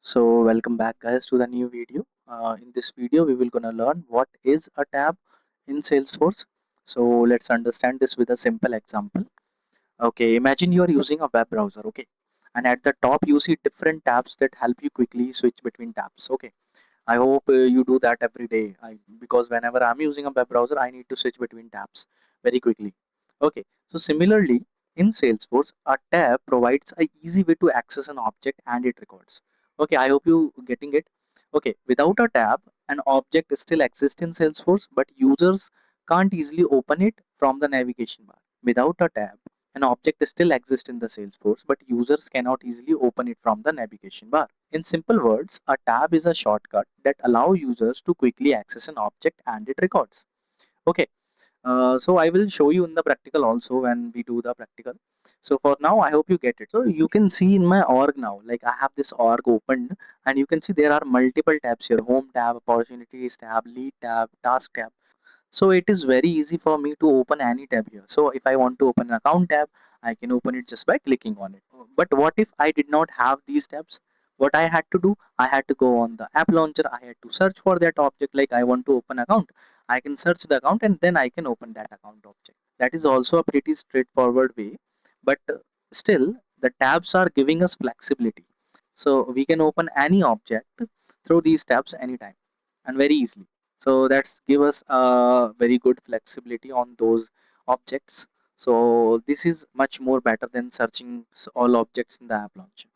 So welcome back guys to the new video. In this video we will gonna learn what is a tab in Salesforce. So let's understand this with a simple example. Okay, imagine you are using a web browser, okay? And at the top you see different tabs that help you quickly switch between tabs. Okay, I hope you do that every day. Because whenever I'm using a web browser, I need to switch between tabs very quickly. Okay, so similarly, in Salesforce, a tab provides a easy way to access an object and it records. Okay, I hope you getting it. Okay, without a tab, an object still exists in Salesforce, but users can't easily open it from the navigation bar. Without a tab, an object still exists in the Salesforce, but users cannot easily open it from the navigation bar. In simple words, a tab is a shortcut that allow users to quickly access an object and it records. Okay, so I will show you in the practical also when we do the practical. So for now, I hope you get it. So you can see in my org now, like I have this org opened and you can see there are multiple tabs here: home tab, opportunities tab, lead tab, task tab. So it is very easy for me to open any tab here. So if I want to open an account tab, I can open it just by clicking on it. But what if I did not have these tabs? What I had to do, I had to go on the app launcher. I had to search for that object. Like I want to open account, I can search the account and then I can open that account object. That is also a pretty straightforward way. But still, the tabs are giving us flexibility. So we can open any object through these tabs anytime and very easily. So that's give us a very good flexibility on those objects. So this is much more better than searching all objects in the app launcher.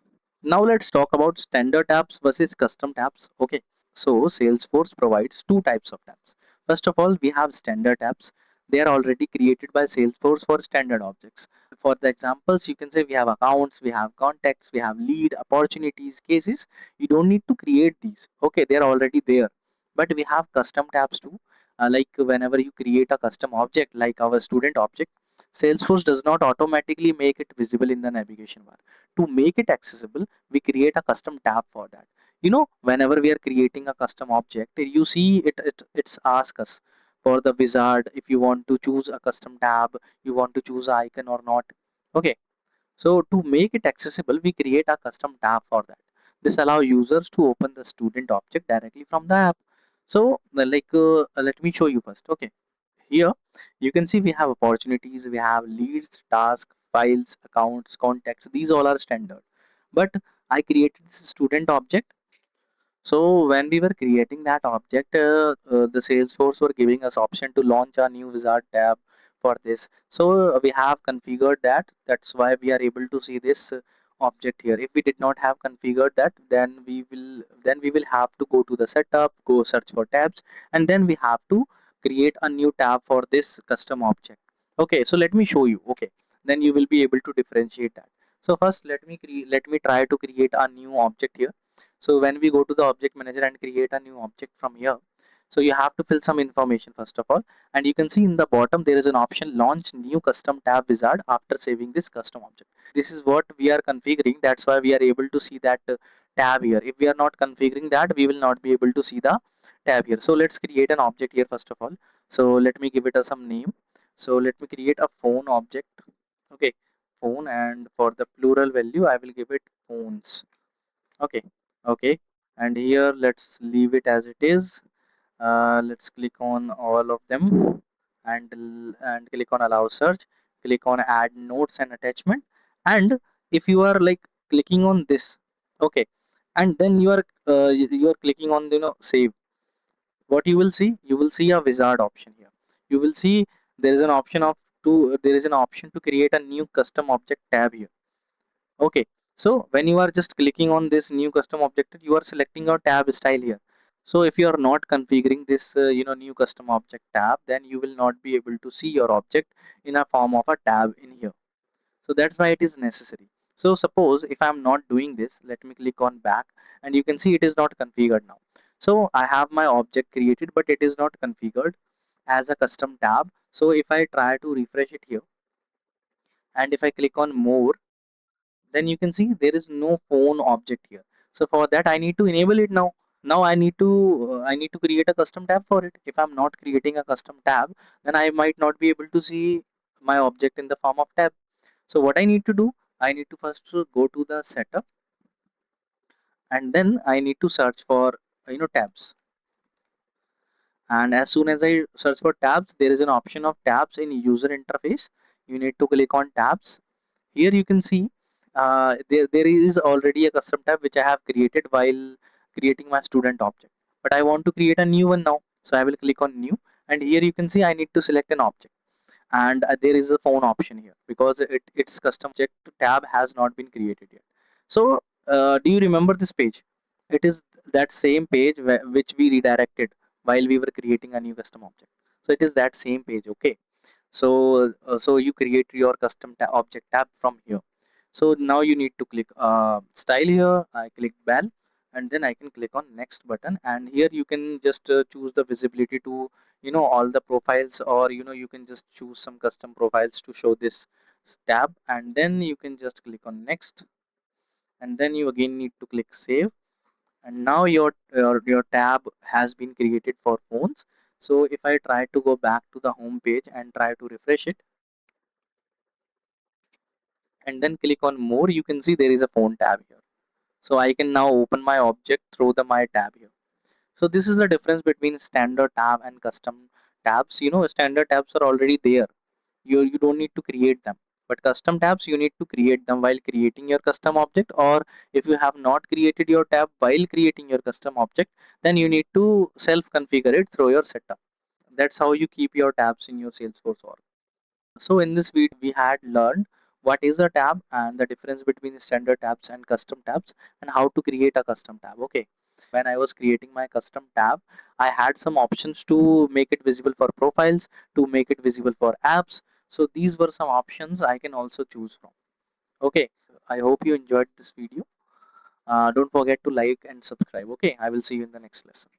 Now let's talk about standard tabs versus custom tabs. Okay, so Salesforce provides two types of tabs. First of all, we have standard tabs. They are already created by Salesforce for standard objects. For the examples, you can say we have accounts, we have contacts, we have lead, opportunities, cases. You don't need to create these. Okay, they are already there. But we have custom tabs too. Like whenever you create a custom object, like our student object, Salesforce does not automatically make it visible in the navigation bar. To make it accessible, we create a custom tab for that. Whenever we are creating a custom object, you see it's ask us for the wizard if you want to choose a custom tab, you want to choose an icon or not. Okay, so to make it accessible, we create a custom tab for that. This allow users to open the student object directly from the app. So let me show you first. Okay, here you can see we have opportunities, we have leads, tasks, files, accounts, contacts. These all are standard. But I created this student object. So when we were creating that object, the Salesforce were giving us option to launch a new wizard tab for this. So we have configured that. That's why we are able to see this object here. If we did not have configured that, then we will have to go to the setup, go search for tabs, and then we have to create a new tab for this custom object. Okay, so let me show you. Okay, then you will be able to differentiate that. So first, let me try to create a new object here. So when we go to the object manager and create a new object from here, so you have to fill some information first of all, and you can see in the bottom there is an option launch new custom tab wizard after saving this custom object. This is what we are configuring. That's why we are able to see that tab here. If we are not configuring that, we will not be able to see the tab here. So let's create an object here first of all. So let me give it a some name. So let me create a phone object. Okay, phone, and for the plural value I will give it phones. Okay, okay, and here let's leave it as it is. Let's click on all of them and click on allow search, click on add notes and attachment. And if you are like clicking on this, okay, and then you are clicking on save, what you will see a wizard option here. You will see there is an option of there is an option to create a new custom object tab here. Okay, so when you are just clicking on this new custom object, you are selecting your tab style here. So if you are not configuring this, new custom object tab, then you will not be able to see your object in a form of a tab in here. So that's why it is necessary. So suppose if I'm not doing this, let me click on back, and you can see it is not configured now. So I have my object created, but it is not configured as a custom tab. So if I try to refresh it here, and if I click on more, then you can see there is no phone object here. So for that I need to enable it now. Now I need to create a custom tab for it. If I'm not creating a custom tab, then I might not be able to see my object in the form of tab. So what I need to do, I need to first go to the setup, and then I need to search for tabs. And as soon as I search for tabs, there is an option of tabs in user interface. You need to click on tabs. Here you can see there is already a custom tab which I have created while creating my student object. But I want to create a new one now. So I will click on new, and here you can see I need to select an object. And there is a phone option here because its custom object tab has not been created yet. So do you remember this page? It is that same page which we redirected while we were creating a new custom object. So it is that same page. Okay, so you create your custom object tab from here. So now you need to click style here. I click bell, and then I can click on next button, and here you can just choose the visibility to all the profiles, or you can just choose some custom profiles to show this tab, and then you can just click on next, and then you again need to click save, and now your tab has been created for phones. So if I try to go back to the home page and try to refresh it and then click on more, you can see there is a phone tab here. So I can now open my object through the my tab here. So this is the difference between standard tab and custom tabs. Standard tabs are already there. You don't need to create them. But custom tabs, you need to create them while creating your custom object, or if you have not created your tab while creating your custom object, then you need to self configure it through your setup. That's how you keep your tabs in your Salesforce org. So in this video, we had learned what is a tab and the difference between standard tabs and custom tabs, and how to create a custom tab. Okay. When I was creating my custom tab, I had some options to make it visible for profiles, to make it visible for apps. So these were some options I can also choose from. Okay. I hope you enjoyed this video. Don't forget to like and subscribe. Okay. I will see you in the next lesson.